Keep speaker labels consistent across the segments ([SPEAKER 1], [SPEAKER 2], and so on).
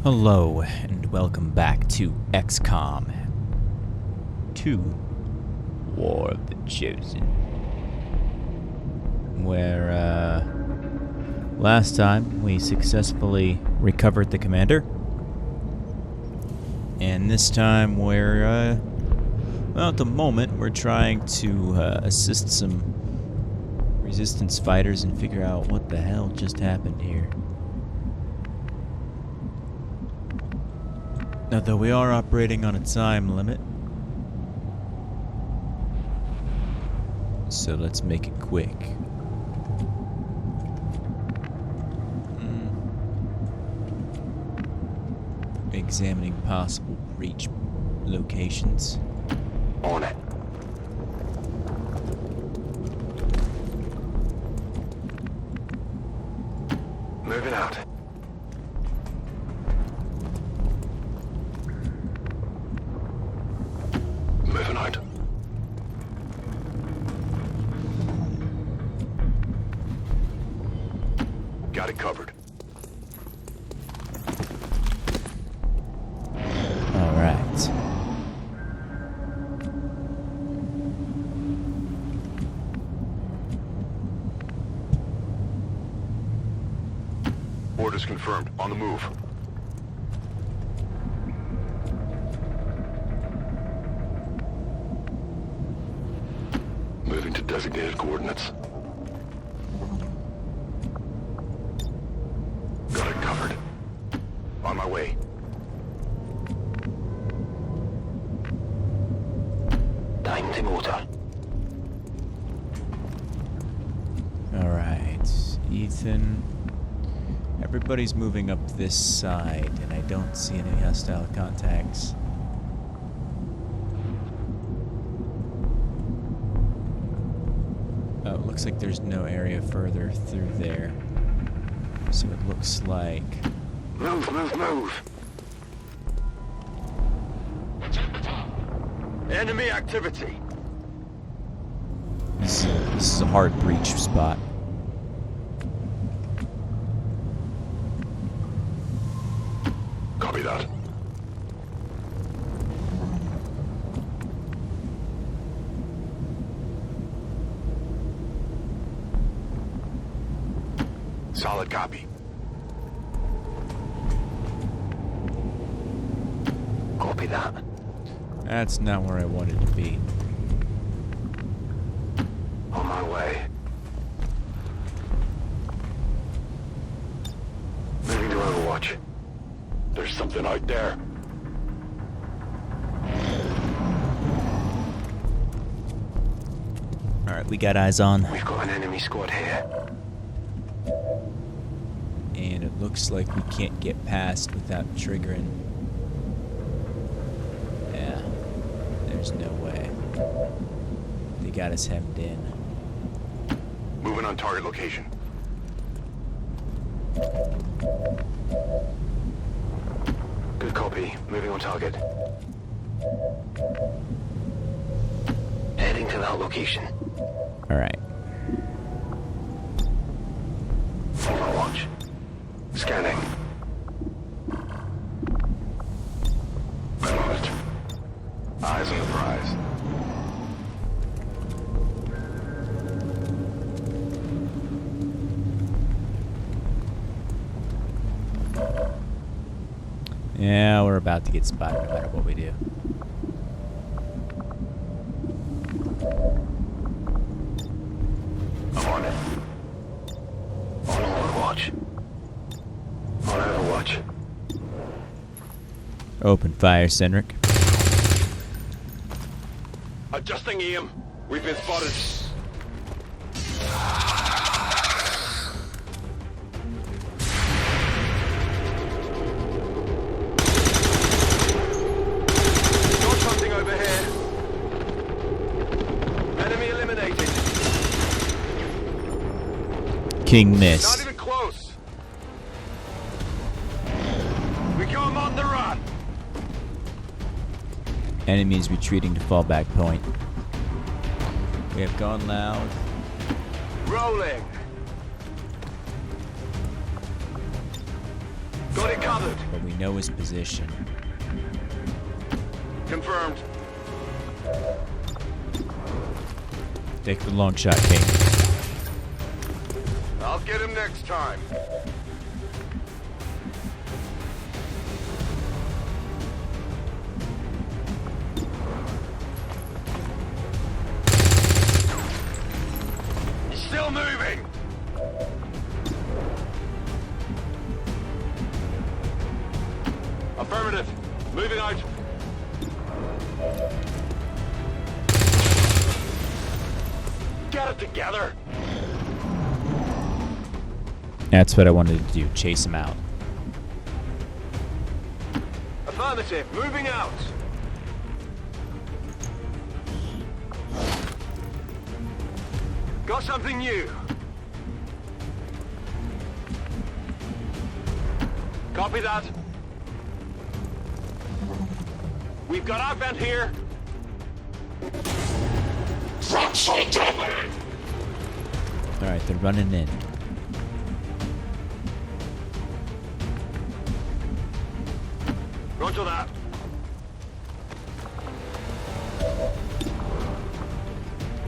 [SPEAKER 1] Hello, and welcome back to XCOM 2 War of the Chosen. Where, last time we successfully recovered the commander. And this time we're, well, at the moment we're trying to assist some resistance fighters and figure out what the hell just happened here. Although we are operating on a time limit, so let's make it quick. Examining possible breach locations.
[SPEAKER 2] On it. Moving out. Moving out. Got it covered.
[SPEAKER 1] All right.
[SPEAKER 2] Orders confirmed. On the move. Moving to designated coordinates. Got it covered. On my way. Time to motor.
[SPEAKER 1] All right, Ethan. Everybody's moving up this side, and I don't see any hostile contacts. Oh, it looks like there's no area further through there. So it looks like...
[SPEAKER 2] Move, move, move! Enemy activity!
[SPEAKER 1] This is a hard breach spot.
[SPEAKER 2] Copy that. Solid copy. Copy that.
[SPEAKER 1] That's not where I wanted to be.
[SPEAKER 2] On my way. Moving to Overwatch. There's something out there.
[SPEAKER 1] Alright, we got eyes on.
[SPEAKER 2] We've got an enemy squad here.
[SPEAKER 1] And it looks like we can't get past without triggering. Yeah, there's no way. They got us hemmed in.
[SPEAKER 2] Moving on target location. Good copy. Moving on target. Heading to that location.
[SPEAKER 1] Alright.
[SPEAKER 2] Overwatch. Scanning. Moved. Eyes on the prize.
[SPEAKER 1] Yeah, we're about to get spotted no matter what we do.
[SPEAKER 2] I'm on it. On Overwatch. On Overwatch.
[SPEAKER 1] Open fire, Cendric.
[SPEAKER 2] Adjusting aim. We've been spotted. Got something over here. Enemy eliminated.
[SPEAKER 1] King
[SPEAKER 2] Not
[SPEAKER 1] missed.
[SPEAKER 2] even close. We got him on the run.
[SPEAKER 1] Enemies retreating to fallback point. We have gone loud.
[SPEAKER 2] Rolling. Got it covered.
[SPEAKER 1] but we know his position.
[SPEAKER 2] Confirmed.
[SPEAKER 1] Take the long shot, King.
[SPEAKER 2] I'll get him next time. He's still moving. Affirmative. Moving out. Get it together.
[SPEAKER 1] That's what I wanted to do, chase him out.
[SPEAKER 2] Affirmative. Moving out. Got something new. Copy that. We've got outbound here.
[SPEAKER 1] Alright, they're running in.
[SPEAKER 2] Roger that.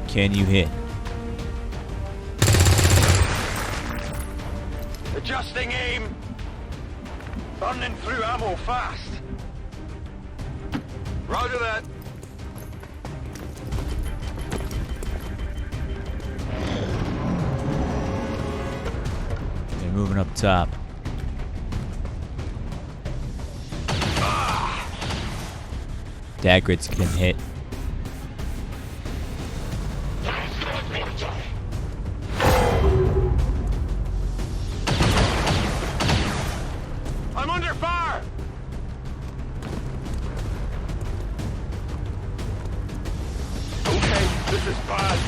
[SPEAKER 1] Can you hit?
[SPEAKER 2] Adjusting aim. Burning through ammo fast. Roger that.
[SPEAKER 1] They're moving up top. Dagrid's getting hit.
[SPEAKER 2] I'm under fire. Okay, this is bad.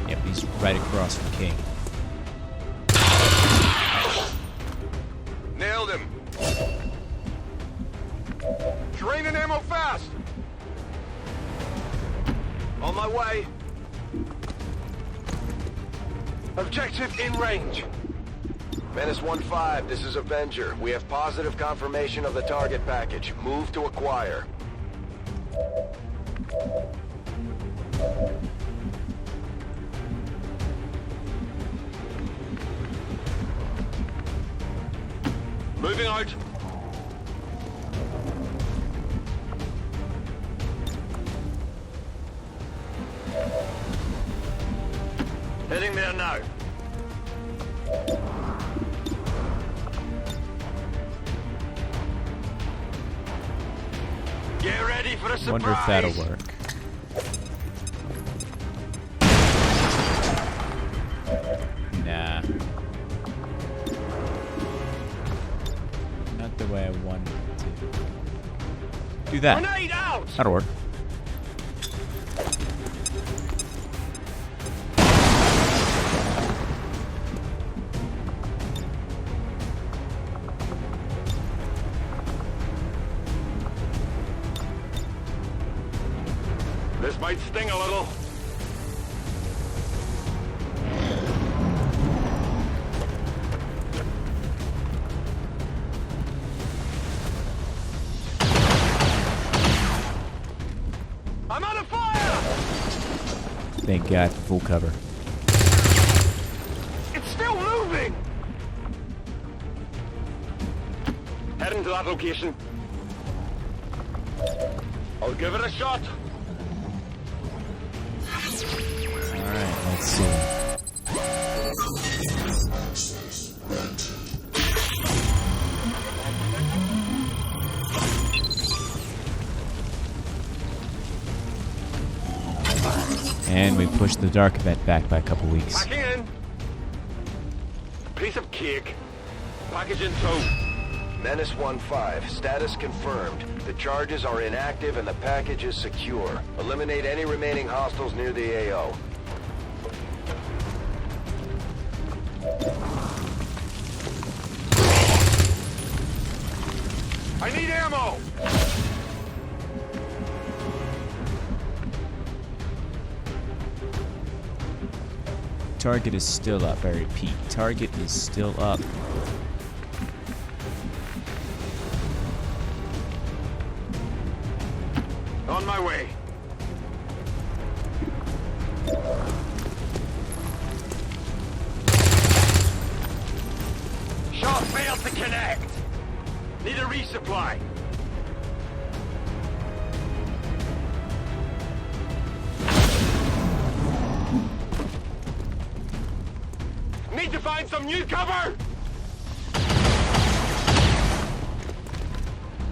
[SPEAKER 1] Yep, he's right across from King.
[SPEAKER 2] Nailed him. Draining ammo fast. On my way. Objective in range. Menace 1-5, this is Avenger. We have positive confirmation of the target package. Move to acquire. Moving out. Heading there now. Get ready for a surprise.
[SPEAKER 1] Wonder if that'll work. Nah. Not the way I wanted it to. Do that.
[SPEAKER 2] Grenade out!
[SPEAKER 1] That'll work.
[SPEAKER 2] This might sting a little. I'm out of fire!
[SPEAKER 1] Thank God for full cover.
[SPEAKER 2] It's still moving! Heading to that location. I'll give it a shot.
[SPEAKER 1] Alright, let's see. And we pushed the dark event back by a couple weeks.
[SPEAKER 2] Packing in. Piece of cake. Package in tow. Menace 1-5. Status confirmed. The charges are inactive and the package is secure. Eliminate any remaining hostiles near the AO. I need ammo!
[SPEAKER 1] Target is still up, I repeat. Target is still up.
[SPEAKER 2] On my way. Shot failed to connect. Need a resupply. Need to find some new cover.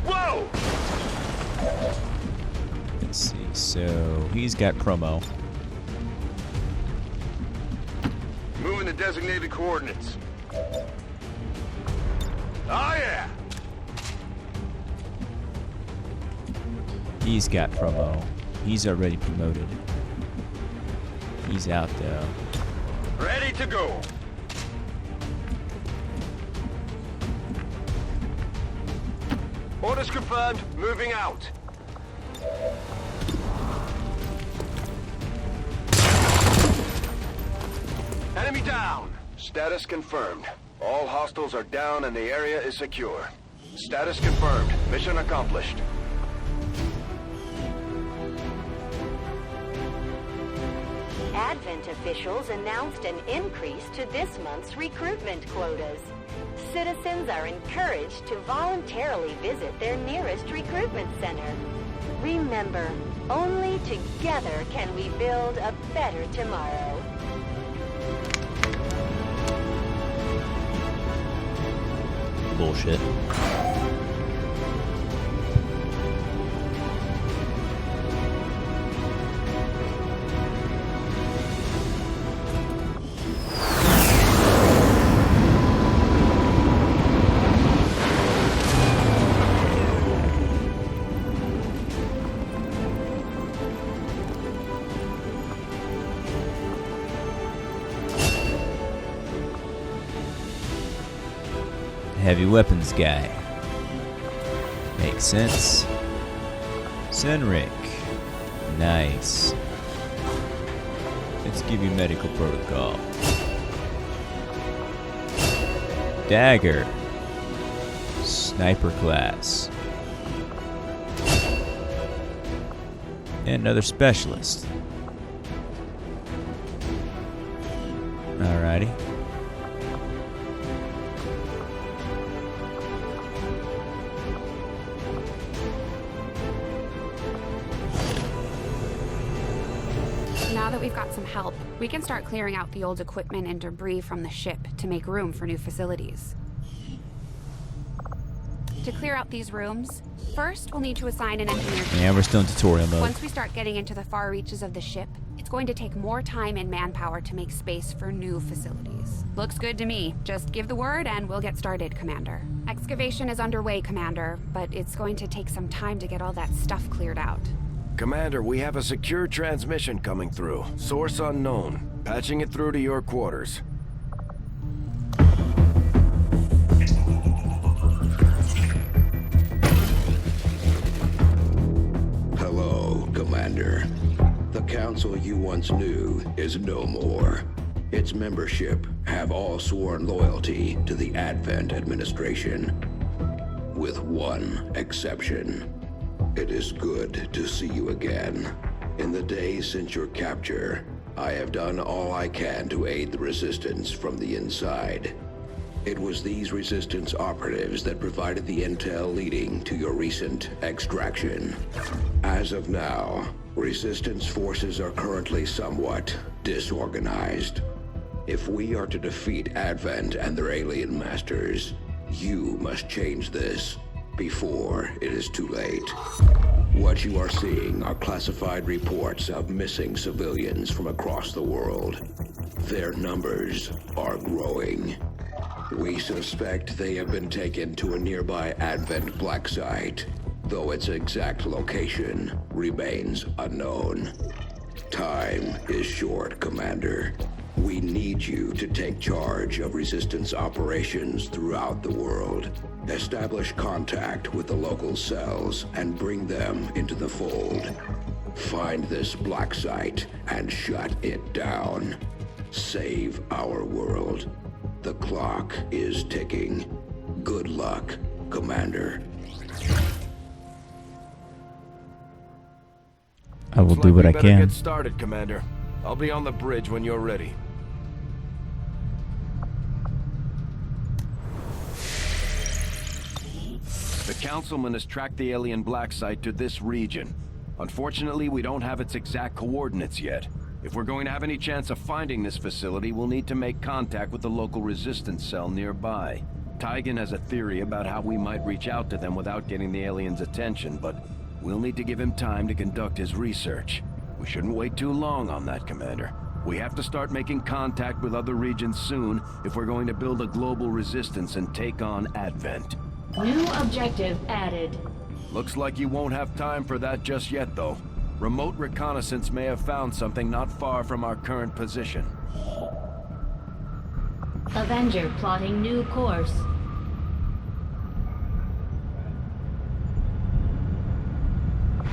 [SPEAKER 2] Whoa!
[SPEAKER 1] Let's see. So he's got promo.
[SPEAKER 2] Moving the designated coordinates. Oh yeah!
[SPEAKER 1] He's got promo. He's already promoted. He's out though.
[SPEAKER 2] Ready to go. Orders confirmed. Moving out. Enemy down. Status confirmed. All hostiles are down and the area is secure. Status confirmed. Mission accomplished.
[SPEAKER 3] Advent officials announced an increase to this month's recruitment quotas. Citizens are encouraged to voluntarily visit their nearest recruitment center. Remember, only together can we build a better tomorrow.
[SPEAKER 1] Bullshit. Heavy weapons guy. Makes sense. Senric. Nice. Let's give you medical protocol. Dagger. Sniper class. And another specialist. Alrighty.
[SPEAKER 4] Now that we've got some help, we can start clearing out the old equipment and debris from the ship to make room for new facilities. To clear out these rooms, first we'll need to assign an engineer.
[SPEAKER 1] Yeah, we're still in tutorial mode.
[SPEAKER 4] Once we start getting into the far reaches of the ship, it's going to take more time and manpower to make space for new facilities. Looks good to me. Just give the word and we'll get started, Commander. Excavation is underway, Commander, but it's going to take some time to get all that stuff cleared out.
[SPEAKER 2] Commander, we have a secure transmission coming through. Source unknown. Patching it through to your quarters.
[SPEAKER 5] Hello, Commander. The council you once knew is no more. Its membership have all sworn loyalty to the Advent administration, with one exception. It is good to see you again. In the days since your capture, I have done all I can to aid the resistance from the inside. It was these resistance operatives that provided the intel leading to your recent extraction. As of now, resistance forces are currently somewhat disorganized. If we are to defeat Advent and their alien masters, you must change this before it is too late. What you are seeing are classified reports of missing civilians from across the world. Their numbers are growing. We suspect they have been taken to a nearby Advent black site, though its exact location remains unknown. Time is short, Commander. We need you to take charge of resistance operations throughout the world. Establish contact with the local cells and bring them into the fold. Find this black site and shut it down. Save our world. The clock is ticking. Good luck, Commander.
[SPEAKER 1] I will do what I can.
[SPEAKER 2] Get started, Commander. I'll be on the bridge when you're ready. The Councilman has tracked the alien black site to this region. Unfortunately, we don't have its exact coordinates yet. If we're going to have any chance of finding this facility, we'll need to make contact with the local resistance cell nearby. Tygan has a theory about how we might reach out to them without getting the aliens' attention, but we'll need to give him time to conduct his research. We shouldn't wait too long on that, Commander. We have to start making contact with other regions soon if we're going to build a global resistance and take on Advent.
[SPEAKER 3] New objective added.
[SPEAKER 2] Looks like you won't have time for that just yet, though. Remote reconnaissance may have found something not far from our current position.
[SPEAKER 3] Avenger plotting new course.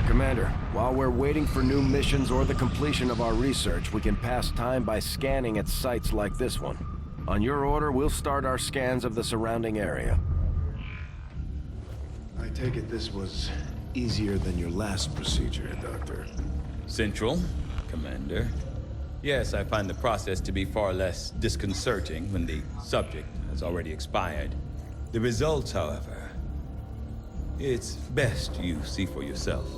[SPEAKER 2] Commander, while we're waiting for new missions or the completion of our research, we can pass time by scanning at sites like this one. On your order, we'll start our scans of the surrounding area.
[SPEAKER 6] I take it this was easier than your last procedure, Doctor.
[SPEAKER 7] Central, Commander. Yes, I find the process to be far less disconcerting when the subject has already expired. The results, however, it's best you see for yourself.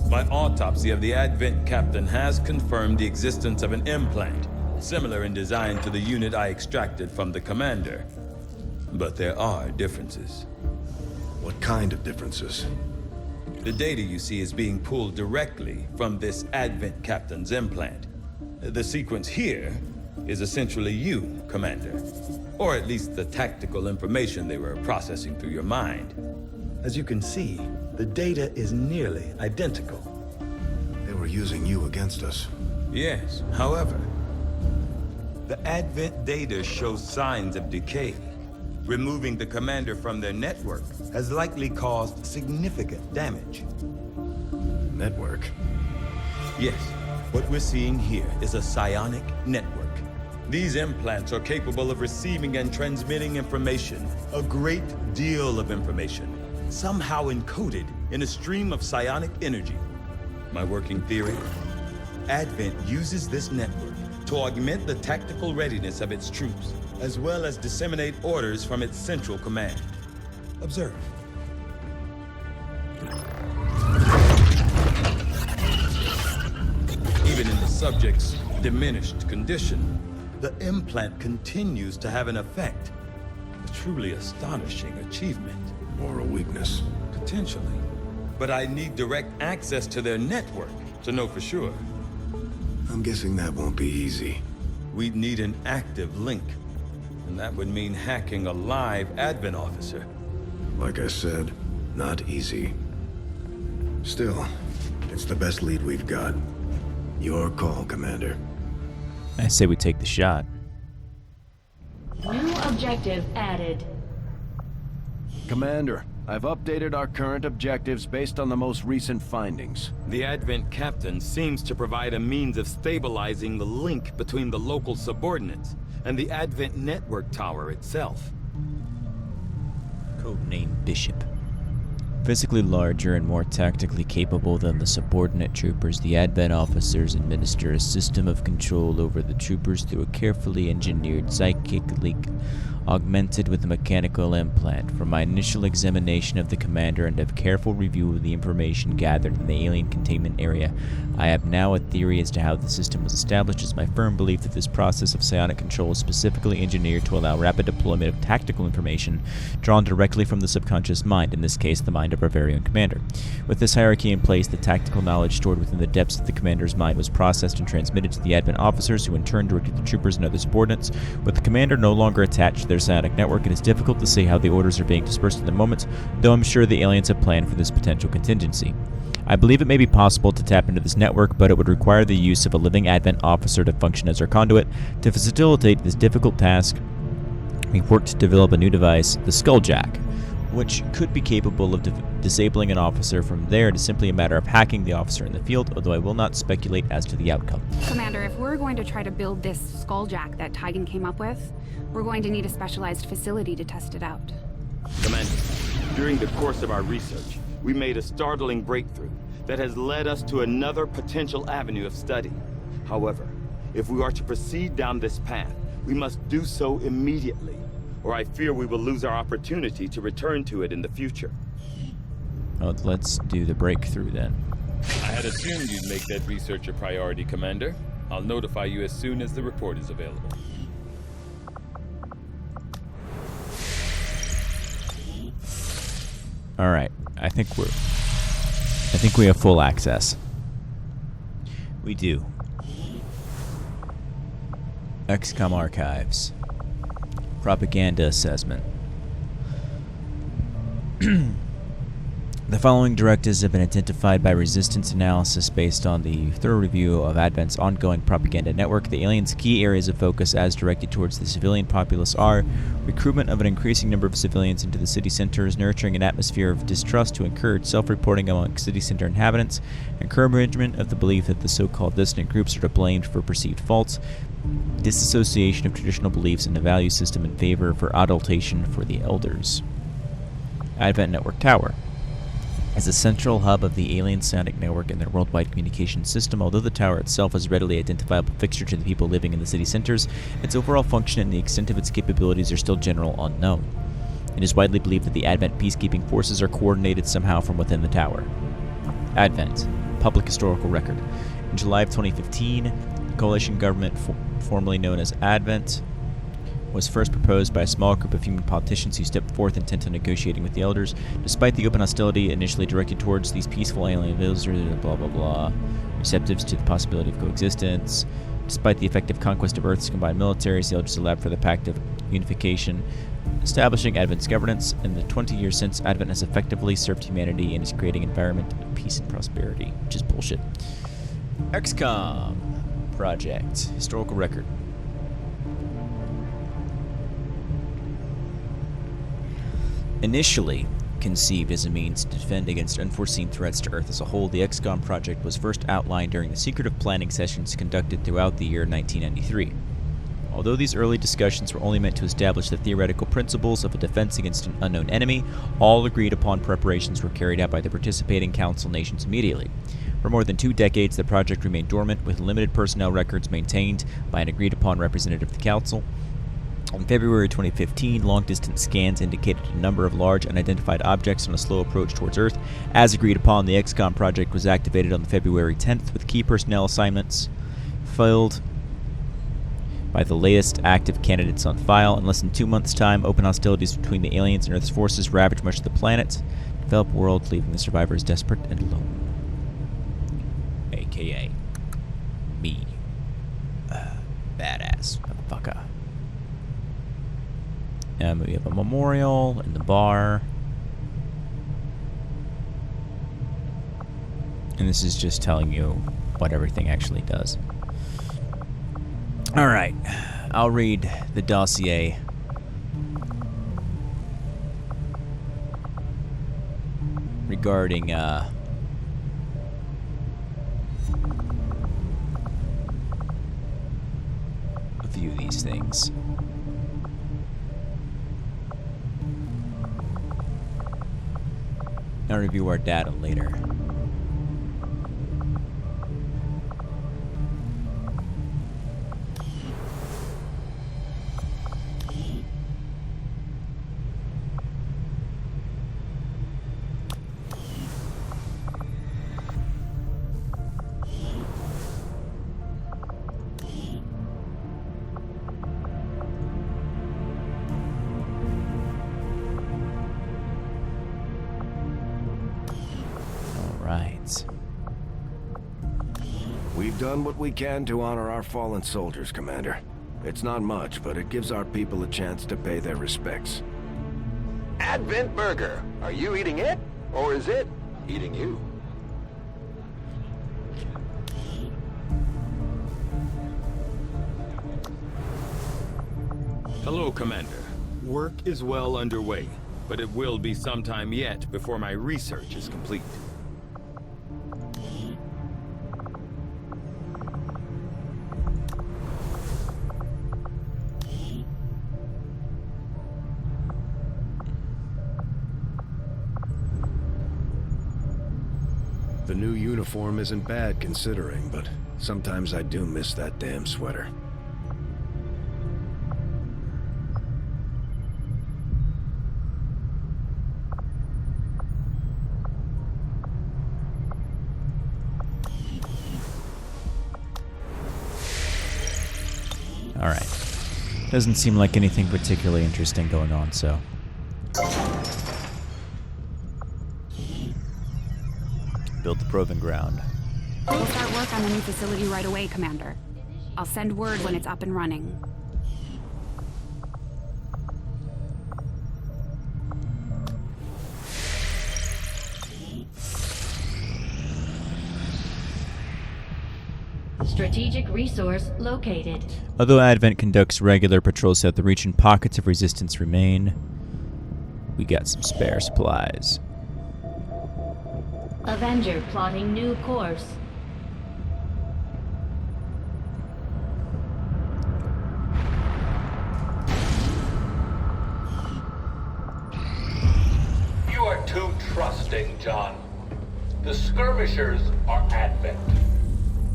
[SPEAKER 7] My autopsy of the Advent captain has confirmed the existence of an implant, similar in design to the unit I extracted from the Commander. But there are differences.
[SPEAKER 6] What kind of differences?
[SPEAKER 7] The data you see is being pulled directly from this Advent captain's implant. The sequence here is essentially you, Commander. Or at least the tactical information they were processing through your mind. As you can see, the data is nearly identical.
[SPEAKER 6] They were using you against us.
[SPEAKER 7] Yes, however, the Advent data shows signs of decay. Removing the Commander from their network has likely caused significant damage.
[SPEAKER 6] Network?
[SPEAKER 7] Yes, what we're seeing here is a psionic network. These implants are capable of receiving and transmitting information, a great deal of information, somehow encoded in a stream of psionic energy. My working theory? Advent uses this network to augment the tactical readiness of its troops, as well as disseminate orders from its central command. Observe. Even in the subject's diminished condition, the implant continues to have an effect. A truly astonishing achievement.
[SPEAKER 6] Or a weakness?
[SPEAKER 7] Potentially. But I need direct access to their network to know for sure.
[SPEAKER 6] I'm guessing that won't be easy.
[SPEAKER 7] We'd need an active link. And that would mean hacking a live Advent officer.
[SPEAKER 6] Like I said, not easy. Still, it's the best lead we've got. Your call, Commander.
[SPEAKER 1] I say we take the shot.
[SPEAKER 3] New objective added.
[SPEAKER 2] Commander, I've updated our current objectives based on the most recent findings.
[SPEAKER 7] The Advent captain seems to provide a means of stabilizing the link between the local subordinates and the Advent network tower itself.
[SPEAKER 1] Codename Bishop. Physically larger and more tactically capable than the subordinate troopers, the Advent officers administer a system of control over the troopers through a carefully engineered psychic link augmented with a mechanical implant. From my initial examination of the Commander and a careful review of the information gathered in the alien containment area, I have now a theory as to how the system was established. It's my firm belief that this process of psionic control is specifically engineered to allow rapid deployment of tactical information drawn directly from the subconscious mind, in this case the mind of our very own Commander. With this hierarchy in place, the tactical knowledge stored within the depths of the Commander's mind was processed and transmitted to the Advent officers, who in turn directed the troopers and other subordinates. With the Commander no longer attached to their psionic network, it is difficult to say how the orders are being dispersed at the moment, though I'm sure the aliens have planned for this potential contingency. I believe it may be possible to tap into this network, but it would require the use of a living Advent officer to function as our conduit. To facilitate this difficult task, we've worked to develop a new device, the Skulljack. which could be capable of disabling an officer. From there, it is simply a matter of hacking the officer in the field, although I will not speculate as to the outcome.
[SPEAKER 4] Commander, if we're going to try to build this skulljack that Tygan came up with, we're going to need a specialized facility to test it out.
[SPEAKER 7] Commander, during the course of our research, we made a startling breakthrough that has led us to another potential avenue of study. However, if we are to proceed down this path, we must do so immediately, or I fear we will lose our opportunity to return to it in the future.
[SPEAKER 1] Well, let's do the breakthrough then.
[SPEAKER 8] I had assumed you'd make that research a priority, Commander. I'll notify you as soon as the report is available.
[SPEAKER 1] All right, I think we have full access. We do. XCOM archives. Propaganda assessment. The following directives have been identified by resistance analysis based on the thorough review of Advent's ongoing propaganda network. The aliens' key areas of focus as directed towards the civilian populace are recruitment of an increasing number of civilians into the city centers, nurturing an atmosphere of distrust to encourage self-reporting among city center inhabitants, encouragement of the belief that the so-called dissident groups are to blame for perceived faults, disassociation of traditional beliefs and the value system in favor for adultation for the elders. Advent Network Tower. As a central hub of the alien sonic network and their worldwide communication system, although the tower itself is a readily identifiable fixture to the people living in the city centers, its overall function and the extent of its capabilities are still general unknown. It is widely believed that the Advent peacekeeping forces are coordinated somehow from within the tower. Advent, public historical record. In July of 2015, the coalition government, formerly known as Advent, was first proposed by a small group of human politicians who stepped forth intent on negotiating with the elders. Despite the open hostility initially directed towards these peaceful alien visitors, blah blah blah, receptive to the possibility of coexistence. Despite the effective conquest of Earth's combined militaries, the elders allowed for the Pact of Unification, establishing Advent's governance. In the 20 years since, Advent has effectively served humanity and is creating an environment of peace and prosperity, which is bullshit. XCOM project, historical record. Initially conceived as a means to defend against unforeseen threats to Earth as a whole, the XCOM project was first outlined during the secretive planning sessions conducted throughout the year 1993. Although these early discussions were only meant to establish the theoretical principles of a defense against an unknown enemy, all agreed upon preparations were carried out by the participating Council nations immediately. For more than 2 decades, the project remained dormant, with limited personnel records maintained by an agreed-upon representative of the Council. In February 2015, long-distance scans indicated a number of large unidentified objects on a slow approach towards Earth. As agreed upon, the XCOM project was activated on February 10th, with key personnel assignments filled by the latest active candidates on file. In less than 2 months' time, open hostilities between the aliens and Earth's forces ravaged much of the planet, developed world, leaving the survivors desperate and alone. AKA me. Badass motherfucker. And we have a memorial in the bar. And this is just telling you what everything actually does. Alright, I'll read the dossier. Regarding, a few of these things. I'll review our data later.
[SPEAKER 2] We've done what we can to honor our fallen soldiers, Commander. It's not much, but it gives our people a chance to pay their respects.
[SPEAKER 9] Advent Burger. Are you eating it? Or is it eating you?
[SPEAKER 7] Hello, Commander. Work is well underway.
[SPEAKER 8] but it will be some time yet before my research is complete.
[SPEAKER 6] The new uniform isn't bad considering, but sometimes I do miss that damn sweater.
[SPEAKER 1] Alright. Doesn't seem like anything particularly interesting going on, so... build the proving ground.
[SPEAKER 4] We'll start work on the new facility right away, Commander. I'll send word when it's up and running.
[SPEAKER 10] Strategic resource located.
[SPEAKER 1] Although Advent conducts regular patrols throughout the region, pockets of resistance remain. We got some spare supplies.
[SPEAKER 10] Avenger plotting new course.
[SPEAKER 11] You are too trusting, John. The skirmishers are Advent.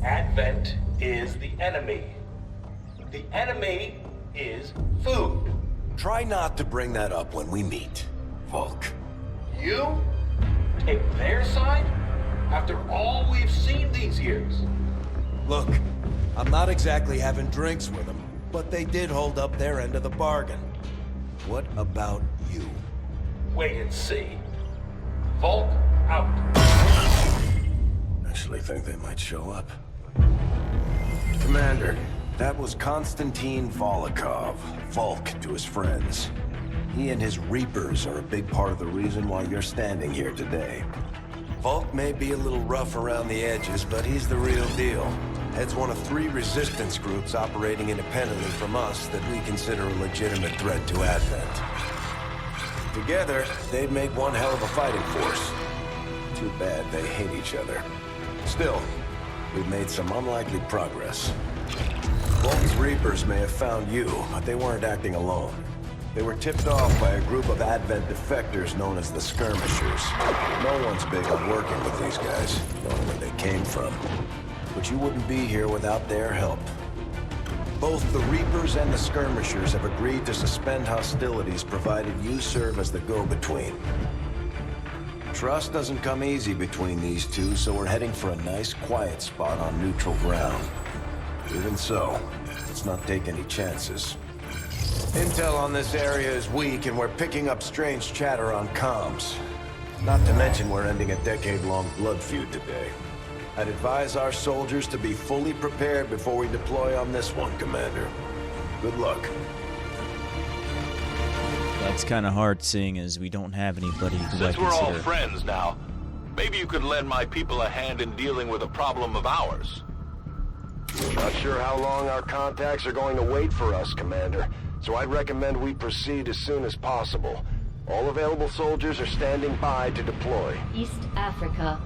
[SPEAKER 11] Advent is the enemy. The enemy is food.
[SPEAKER 2] Try not to bring that up when we meet, WoC.
[SPEAKER 11] You take their side after all we've seen these years.
[SPEAKER 2] Look, I'm not exactly having drinks with them, but they did hold up their end of the bargain. What about you?
[SPEAKER 11] Wait and see. WoC out.
[SPEAKER 6] Actually think they might show up.
[SPEAKER 2] Commander, that was Konstantin Volokov, WoC to his friends. He and his Reapers are a big part of the reason why you're standing here today. WoC may be a little rough around the edges, but he's the real deal. Heads one of 3 resistance groups operating independently from us that we consider a legitimate threat to Advent. Together, they'd make one hell of a fighting force. Too bad they hate each other. Still, we've made some unlikely progress. WoC's Reapers may have found you, but they weren't acting alone. They were tipped off by a group of Advent defectors known as the Skirmishers. No one's big on working with these guys, knowing where they came from. But you wouldn't be here without their help. Both the Reapers and the Skirmishers have agreed to suspend hostilities provided you serve as the go-between. Trust doesn't come easy between these two, so we're heading for a nice, quiet spot on neutral ground. Even so, let's not take any chances. Intel on this area is weak, and we're picking up strange chatter on comms. Not to mention we're ending a decade-long blood feud today. I'd advise our soldiers to be fully prepared before we deploy on this one, Commander. Good luck.
[SPEAKER 1] That's kind of hard, seeing as we don't have anybody who I
[SPEAKER 9] Since we're all
[SPEAKER 1] consider...
[SPEAKER 9] friends now, maybe you could lend my people a hand in dealing with a problem of ours.
[SPEAKER 2] Not sure how long our contacts are going to wait for us, Commander, so I'd recommend we proceed as soon as possible. All available soldiers are standing by to deploy.
[SPEAKER 10] East Africa.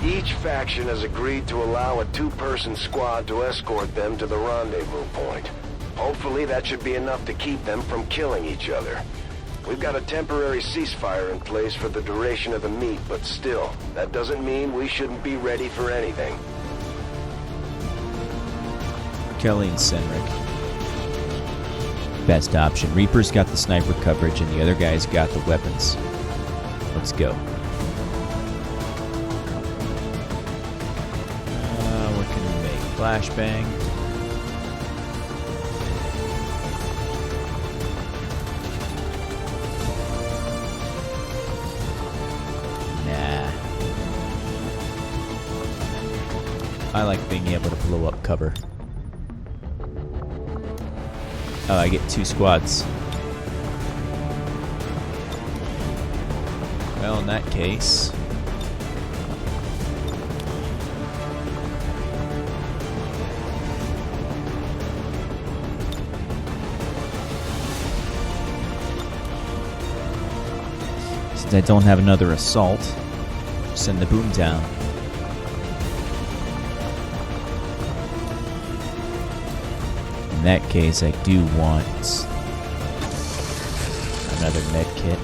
[SPEAKER 2] Each faction has agreed to allow a 2-person squad to escort them to the rendezvous point. Hopefully that should be enough to keep them from killing each other. We've got a temporary ceasefire in place for the duration of the meet, but still, that doesn't mean we shouldn't be ready for anything.
[SPEAKER 1] Kelly and Senric. Best option. Reaper's got the sniper coverage and the other guy's got the weapons. Let's go. What can we make? Flashbang. Nah. I like being able to blow up cover. Oh, I get 2 squads. Well, in that case... Since I don't have another assault, send the boom down. In that case, I do want another med kit.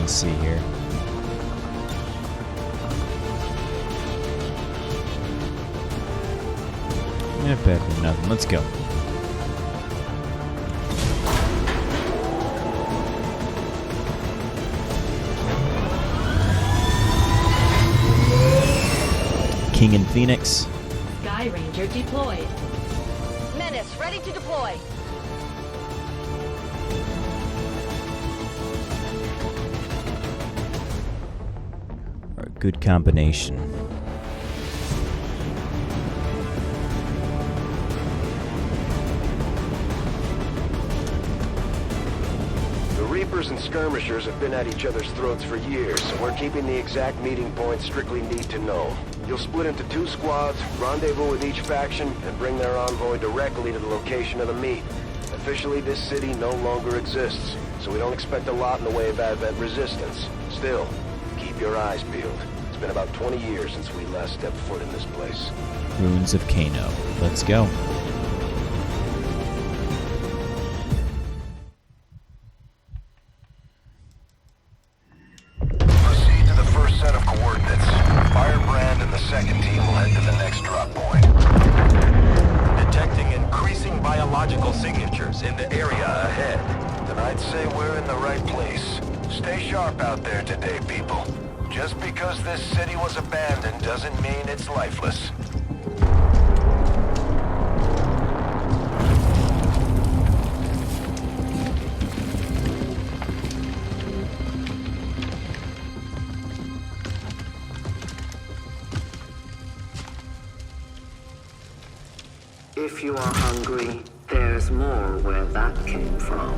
[SPEAKER 1] See here. Yeah, better than nothing. Let's go. King and Phoenix.
[SPEAKER 10] Sky Ranger deployed.
[SPEAKER 3] Menace, ready to deploy.
[SPEAKER 1] Good combination.
[SPEAKER 9] The Reapers and Skirmishers have been at each other's throats for years, so we're keeping the exact meeting points strictly need to know. You'll split into 2 squads, rendezvous with each faction, and bring their envoy directly to the location of the meet. Officially, this city no longer exists, so we don't expect a lot in the way of Advent resistance. Still, keep your eyes peeled. It's been about 20 years since we last stepped foot in this place.
[SPEAKER 1] Ruins of Kano. Let's go.
[SPEAKER 9] Proceed to the first set of coordinates. Firebrand and the second team will head to the next drop point.
[SPEAKER 11] Detecting increasing biological signatures in the area ahead.
[SPEAKER 9] Then I'd say we're in the right place. Stay sharp out there today, people. Just because this city was abandoned doesn't mean it's lifeless.
[SPEAKER 12] If you are hungry, there's more where that came from.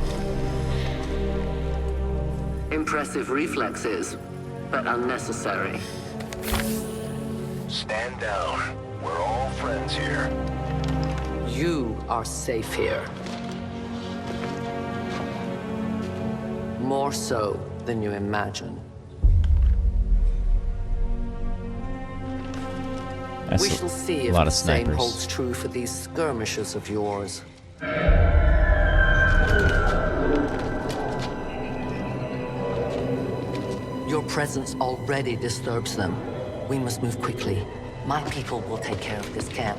[SPEAKER 12] Impressive reflexes, but unnecessary.
[SPEAKER 9] Stand down. We're all friends here.
[SPEAKER 12] You are safe here. More so than you imagine.
[SPEAKER 1] That's
[SPEAKER 12] We shall see
[SPEAKER 1] a
[SPEAKER 12] if
[SPEAKER 1] lot
[SPEAKER 12] the
[SPEAKER 1] of
[SPEAKER 12] same
[SPEAKER 1] snipers.
[SPEAKER 12] holds true for these skirmishes of yours. Your presence already disturbs them. We must move quickly. My people will take care of this camp.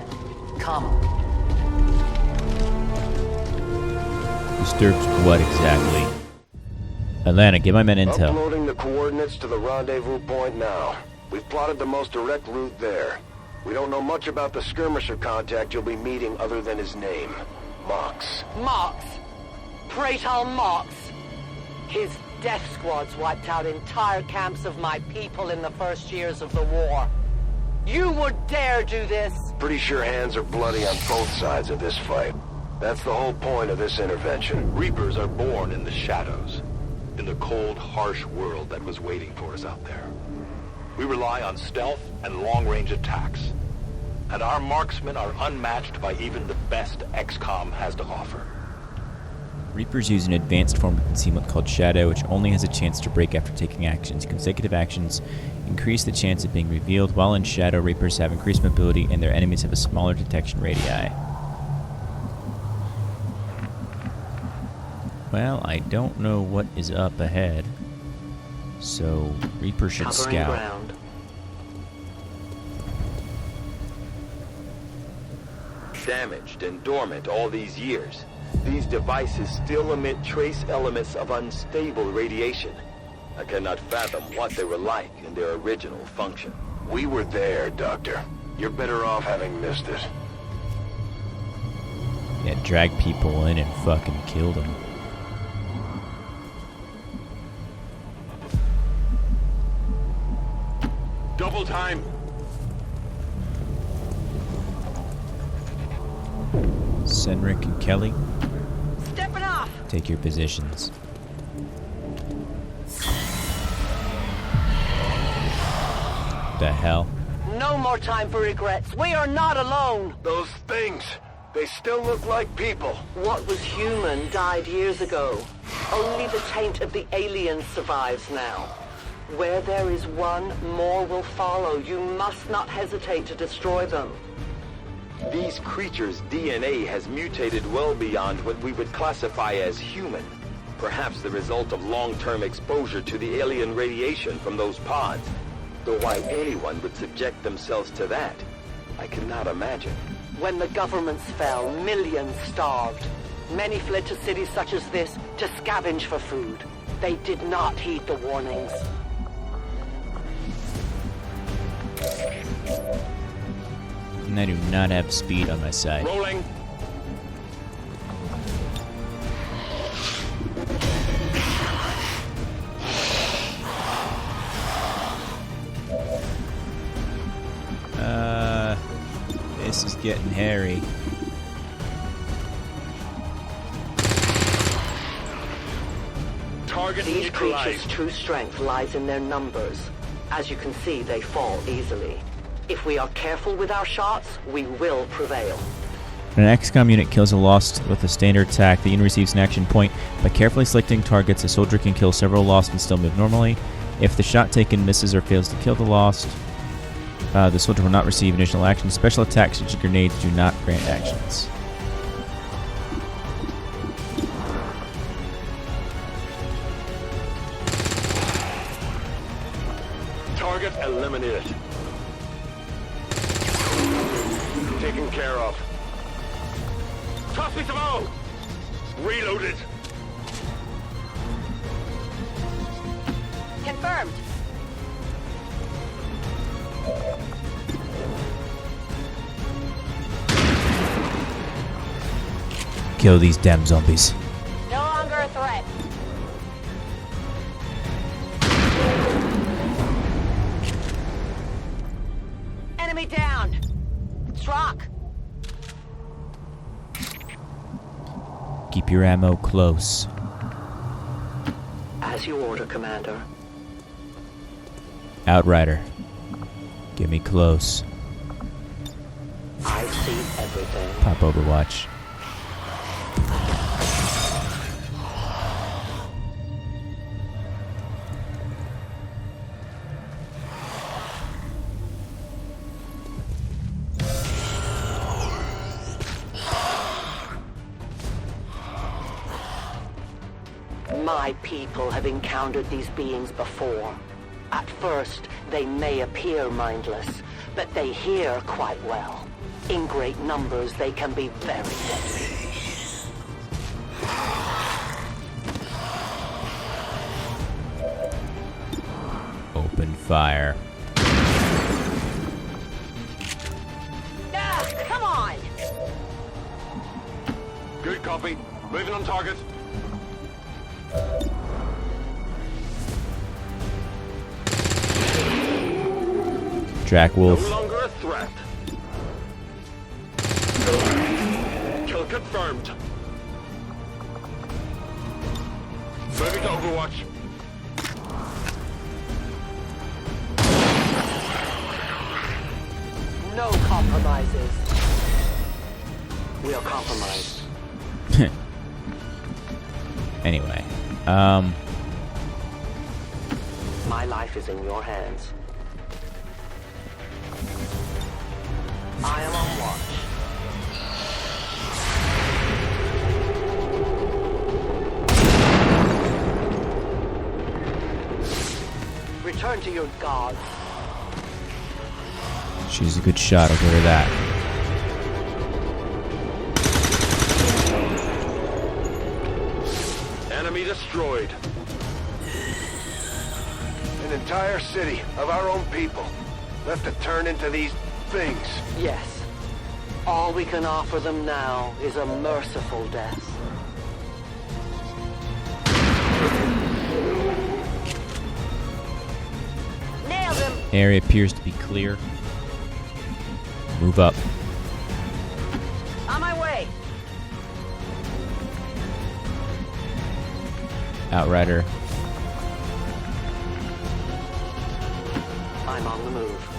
[SPEAKER 12] Come.
[SPEAKER 1] Disturbs what exactly? Atlanta, get my men intel.
[SPEAKER 9] Uploading the coordinates to the rendezvous point now. We've plotted the most direct route there. We don't know much about the skirmisher contact you'll be meeting other than his name. Mox.
[SPEAKER 13] Mox. Praetor Mox. His death squads wiped out entire camps of my people in the first years of the war. You would dare do this?
[SPEAKER 9] Pretty sure hands are bloody on both sides of this fight. That's the whole point of this intervention.
[SPEAKER 11] Reapers are born in the shadows, in the cold, harsh world that was waiting for us out there. We rely on stealth and long-range attacks, and our marksmen are unmatched by even the best XCOM has to offer.
[SPEAKER 1] Reapers use an advanced form of concealment called Shadow, which only has a chance to break after taking actions. Consecutive actions increase the chance of being revealed. While in Shadow, Reapers have increased mobility, and their enemies have a smaller detection radii. Well, I don't know what is up ahead, so Reaper should
[SPEAKER 12] Covering
[SPEAKER 1] scout.
[SPEAKER 12] ground.
[SPEAKER 11] Damaged and dormant all these years, these devices still emit trace elements of unstable radiation. I cannot fathom what they were like in their original function.
[SPEAKER 9] We were there, Doctor. You're better off having missed it.
[SPEAKER 1] Yeah, drag people in and fucking kill them.
[SPEAKER 9] Double time!
[SPEAKER 1] Senric and Kelly,
[SPEAKER 13] Stepping off!
[SPEAKER 1] take your positions. The hell?
[SPEAKER 13] No more time for regrets. We are not alone.
[SPEAKER 9] Those things, they still look like people.
[SPEAKER 13] What was human died years ago. Only the taint of the aliens survives now. Where there is one, more will follow. You must not hesitate to destroy them.
[SPEAKER 11] These creatures' DNA has mutated well beyond what we would classify as human. Perhaps the result of long-term exposure to the alien radiation from those pods. Though why anyone would subject themselves to that, I cannot imagine.
[SPEAKER 13] When the governments fell, millions starved. Many fled to cities such as this to scavenge for food. They did not heed the warnings.
[SPEAKER 1] And I do not have speed on my side.
[SPEAKER 9] Rolling.
[SPEAKER 1] This is getting hairy.
[SPEAKER 9] Target
[SPEAKER 13] These
[SPEAKER 9] neutralized.
[SPEAKER 13] creatures' true strength lies in their numbers. As you can see, they fall easily. If we are careful with our shots, we will prevail.
[SPEAKER 1] When an XCOM unit kills a Lost with a standard attack, the unit receives an action point. By carefully selecting targets, a soldier can kill several Lost and still move normally. If the shot taken misses or fails to kill the Lost, the soldier will not receive additional actions. Special attacks such as grenades do not grant actions.
[SPEAKER 9] Target eliminated. Taken care of. Toss me some ammo! Reloaded.
[SPEAKER 3] Confirmed.
[SPEAKER 1] Kill these damn zombies.
[SPEAKER 3] No longer a threat.
[SPEAKER 13] Enemy down! Struck!
[SPEAKER 1] Keep your ammo close.
[SPEAKER 13] As you order, Commander.
[SPEAKER 1] Outrider. Get me close.
[SPEAKER 13] I see everything.
[SPEAKER 1] Pop Overwatch.
[SPEAKER 13] My people have encountered these beings before. At first, they may appear mindless, but they hear quite well. In great numbers, they can be very deadly.
[SPEAKER 1] Open fire.
[SPEAKER 3] Ah, come on!
[SPEAKER 9] Good copy. Moving on target.
[SPEAKER 1] Track Wolf.
[SPEAKER 9] No longer a threat. Kill confirmed. Moving to Overwatch.
[SPEAKER 13] No compromises. We'll compromise.
[SPEAKER 1] Anyway,
[SPEAKER 13] My life is in your hands. I am on watch. Return to your gods.
[SPEAKER 1] she's a good shot. I'll give her that.
[SPEAKER 9] Enemy destroyed. An entire city of our own people left to turn into these things.
[SPEAKER 13] Yes. All we can offer them now is a merciful death.
[SPEAKER 3] Nailed him!
[SPEAKER 1] Area appears to be clear. Move up.
[SPEAKER 3] On my way!
[SPEAKER 1] Outrider.
[SPEAKER 13] I'm on the move.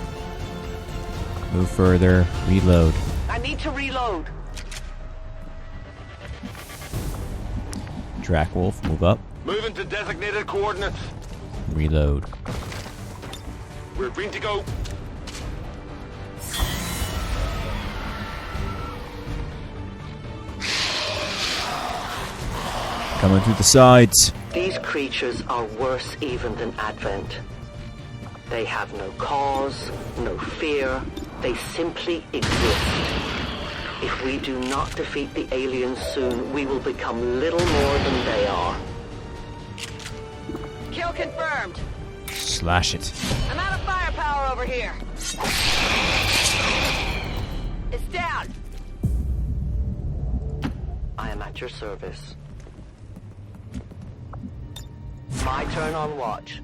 [SPEAKER 1] Move further. Reload.
[SPEAKER 13] I need to reload.
[SPEAKER 1] Dracwolf, move up.
[SPEAKER 9] Moving to designated coordinates.
[SPEAKER 1] Reload.
[SPEAKER 9] We're green to go.
[SPEAKER 1] Coming through the sides.
[SPEAKER 13] These creatures are worse even than Advent. They have no cause, no fear. They simply exist. If we do not defeat the aliens soon, we will become little more than they are.
[SPEAKER 3] Kill confirmed.
[SPEAKER 1] Slash it.
[SPEAKER 3] I'm out of firepower over here. It's down.
[SPEAKER 13] I am at your service. My turn on watch.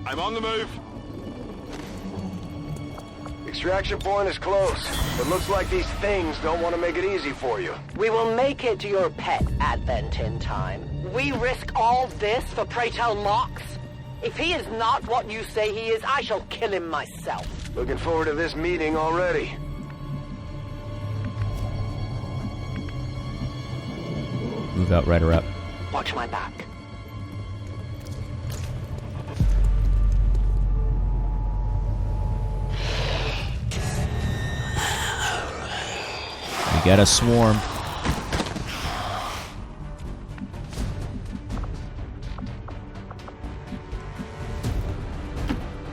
[SPEAKER 9] I'm on the move. Extraction point is close, but looks like these things don't want to make it easy for you.
[SPEAKER 13] We will make it to your pet, Advent, in time. We risk all this for pray tell Mox? If he is not what you say he is, I shall kill him myself.
[SPEAKER 9] Looking forward to this meeting already.
[SPEAKER 1] Move Outrider up.
[SPEAKER 13] Watch my back.
[SPEAKER 1] We got a swarm.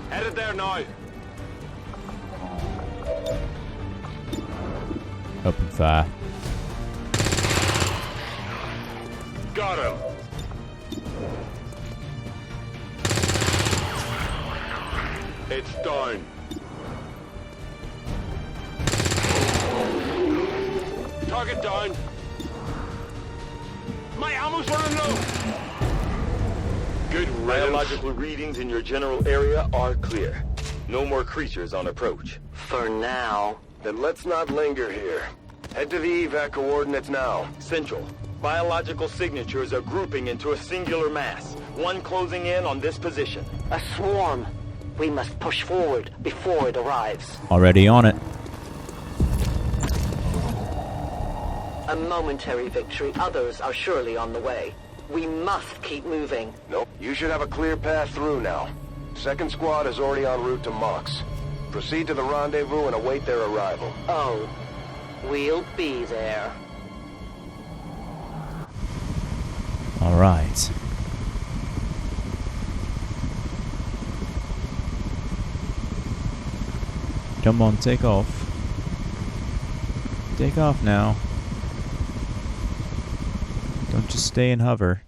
[SPEAKER 9] Headed there now.
[SPEAKER 1] Open fire.
[SPEAKER 9] Got him. It's down. Target down. My ammo's running low.
[SPEAKER 14] Good biological readings in your general area are clear. No more creatures on approach.
[SPEAKER 13] For now.
[SPEAKER 9] Then let's not linger here. Head to the evac coordinates now.
[SPEAKER 14] Central. Biological signatures are grouping into a singular mass. One closing in on this position.
[SPEAKER 13] A swarm. We must push forward before it arrives.
[SPEAKER 1] Already on it.
[SPEAKER 13] A momentary victory. Others are surely on the way. We must keep moving.
[SPEAKER 9] Nope. You should have a clear path through now. Second squad is already en route to Mox. Proceed to the rendezvous and await their arrival.
[SPEAKER 13] Oh, we'll be there.
[SPEAKER 1] All right. Come on, take off. Take off now. Don't just stay and hover.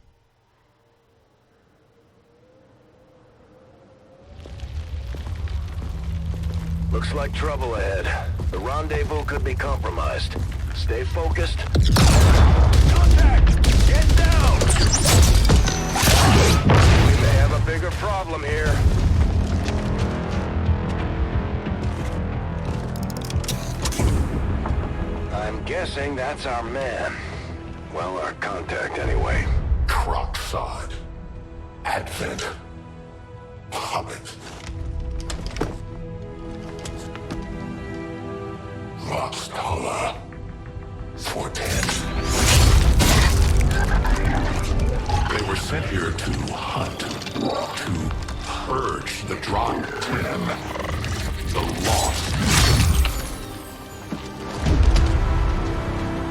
[SPEAKER 9] Looks like trouble ahead. The rendezvous could be compromised. Stay focused. Contact! Get down! We may have a bigger problem here. I'm guessing that's our man. Well, our contact anyway.
[SPEAKER 15] Crocksod. Advent. Puppet. Roxtala. Fortet. They were sent here to hunt. To purge the Drop 10. The Lost.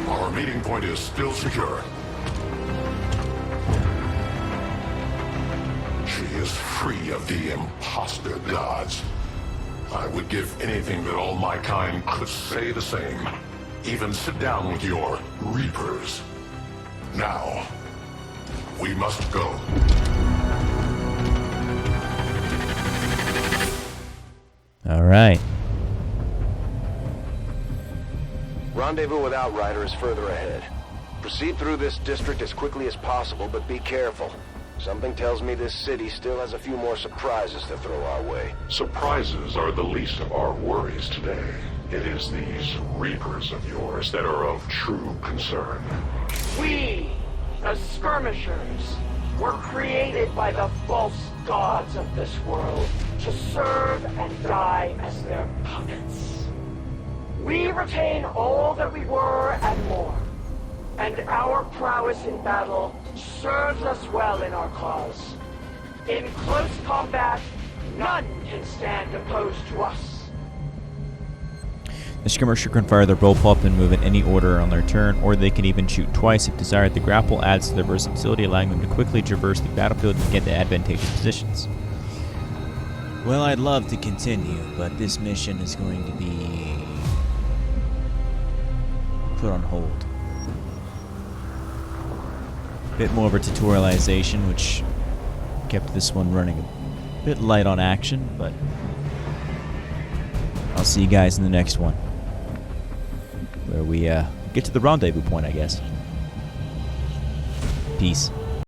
[SPEAKER 15] Our meeting point is still secure. She is free of the imposter gods. I would give anything that all my kind could say the same. Even sit down with your Reapers. Now, we must go.
[SPEAKER 1] Alright.
[SPEAKER 9] Rendezvous with Outrider is further ahead. Proceed through this district as quickly as possible, but be careful. Something tells me this city still has a few more surprises to throw our way.
[SPEAKER 15] Surprises are the least of our worries today. It is these Reapers of yours that are of true concern.
[SPEAKER 16] We, the Skirmishers, were created by the false gods of this world to serve and die as their puppets. We retain all that we were and more, and our prowess in battle serves us well in our cause. In close combat, none can stand opposed to us.
[SPEAKER 1] The skirmisher can fire their roll-up and move in any order on their turn, or they can even shoot twice if desired. The grapple adds to their versatility, allowing them to quickly traverse the battlefield and get to advantageous positions. Well, I'd love to continue, but this mission is going to be put on hold. Bit more of a tutorialization, which kept this one running a bit light on action, but I'll see you guys in the next one, where we get to the rendezvous point, I guess. Peace.